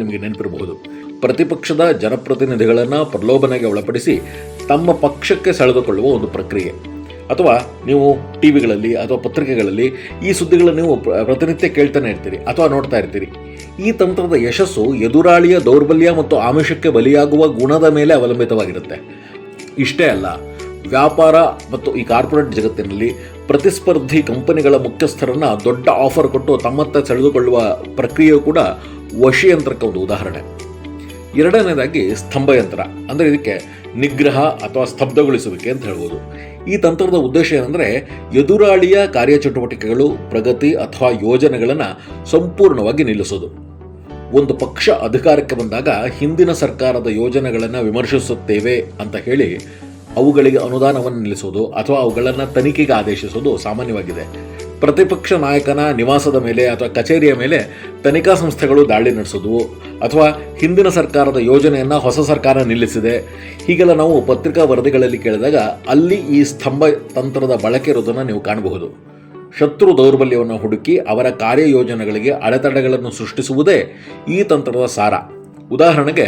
ನಿಮಗೆ ನೆನಪಿರಬಹುದು. ಪ್ರತಿಪಕ್ಷದ ಜನಪ್ರತಿನಿಧಿಗಳನ್ನು ಪ್ರಲೋಭನೆಗೆ ಒಳಪಡಿಸಿ ತಮ್ಮ ಪಕ್ಷಕ್ಕೆ ಸೆಳೆದುಕೊಳ್ಳುವ ಒಂದು ಪ್ರಕ್ರಿಯೆ. ಅಥವಾ ನೀವು ಟಿವಿಗಳಲ್ಲಿ ಅಥವಾ ಪತ್ರಿಕೆಗಳಲ್ಲಿ ಈ ಸುದ್ದಿಗಳನ್ನು ನೀವು ಪ್ರತಿನಿತ್ಯ ಕೇಳ್ತಾನೆ ಇರ್ತೀರಿ ಅಥವಾ ನೋಡ್ತಾ ಇರ್ತೀರಿ. ಈ ತಂತ್ರದ ಯಶಸ್ಸು ಎದುರಾಳಿಯ ದೌರ್ಬಲ್ಯ ಮತ್ತು ಆಮಿಷಕ್ಕೆ ಬಲಿಯಾಗುವ ಗುಣದ ಮೇಲೆ ಅವಲಂಬಿತವಾಗಿರುತ್ತೆ. ಇಷ್ಟೇ ಅಲ್ಲ, ವ್ಯಾಪಾರ ಮತ್ತು ಈ ಕಾರ್ಪೊರೇಟ್ ಜಗತ್ತಿನಲ್ಲಿ ಪ್ರತಿಸ್ಪರ್ಧಿ ಕಂಪನಿಗಳ ಮುಖ್ಯಸ್ಥರನ್ನು ದೊಡ್ಡ ಆಫರ್ ಕೊಟ್ಟು ತಮ್ಮತ್ತ ಸೆಳೆದುಕೊಳ್ಳುವ ಪ್ರಕ್ರಿಯೆಯು ಕೂಡ ವಶಿಯಂತ್ರಕ್ಕೆ ಒಂದು ಉದಾಹರಣೆ. ಎರಡನೇದಾಗಿ ಸ್ತಂಭಯಂತ್ರ, ಅಂದರೆ ಇದಕ್ಕೆ ನಿಗ್ರಹ ಅಥವಾ ಸ್ತಬ್ಧಗೊಳಿಸುವಿಕೆ ಅಂತ ಹೇಳ್ಬೋದು. ಈ ತಂತ್ರದ ಉದ್ದೇಶ ಏನಂದರೆ ಎದುರಾಳಿಯ ಕಾರ್ಯಚಟುವಟಿಕೆಗಳು, ಪ್ರಗತಿ ಅಥವಾ ಯೋಜನೆಗಳನ್ನು ಸಂಪೂರ್ಣವಾಗಿ ನಿಲ್ಲಿಸೋದು. ಒಂದು ಪಕ್ಷ ಅಧಿಕಾರಕ್ಕೆ ಬಂದಾಗ ಹಿಂದಿನ ಸರ್ಕಾರದ ಯೋಜನೆಗಳನ್ನು ವಿಮರ್ಶಿಸುತ್ತೇವೆ ಅಂತ ಹೇಳಿ ಅವುಗಳಿಗೆ ಅನುದಾನವನ್ನು ನಿಲ್ಲಿಸೋದು ಅಥವಾ ಅವುಗಳನ್ನು ತನಿಖೆಗೆ ಆದೇಶಿಸೋದು ಸಾಮಾನ್ಯವಾಗಿದೆ. ಪ್ರತಿಪಕ್ಷ ನಾಯಕನ ನಿವಾಸದ ಮೇಲೆ ಅಥವಾ ಕಚೇರಿಯ ಮೇಲೆ ತನಿಖಾ ಸಂಸ್ಥೆಗಳು ದಾಳಿ ನಡೆಸೋದು, ಅಥವಾ ಹಿಂದಿನ ಸರ್ಕಾರದ ಯೋಜನೆಯನ್ನು ಹೊಸ ಸರ್ಕಾರ ನಿಲ್ಲಿಸಿದೆ, ಹೀಗೆಲ್ಲ ನಾವು ಪತ್ರಿಕಾ ವರದಿಗಳಲ್ಲಿ ಕೇಳಿದಾಗ ಅಲ್ಲಿ ಈ ಸ್ತಂಭ ತಂತ್ರದ ಬಳಕೆ ಇರೋದನ್ನು ನೀವು ಕಾಣಬಹುದು. ಶತ್ರು ದೌರ್ಬಲ್ಯವನ್ನು ಹುಡುಕಿ ಅವರ ಕಾರ್ಯಯೋಜನೆಗಳಿಗೆ ಅಡೆತಡೆಗಳನ್ನು ಸೃಷ್ಟಿಸುವುದೇ ಈ ತಂತ್ರದ ಸಾರ. ಉದಾಹರಣೆಗೆ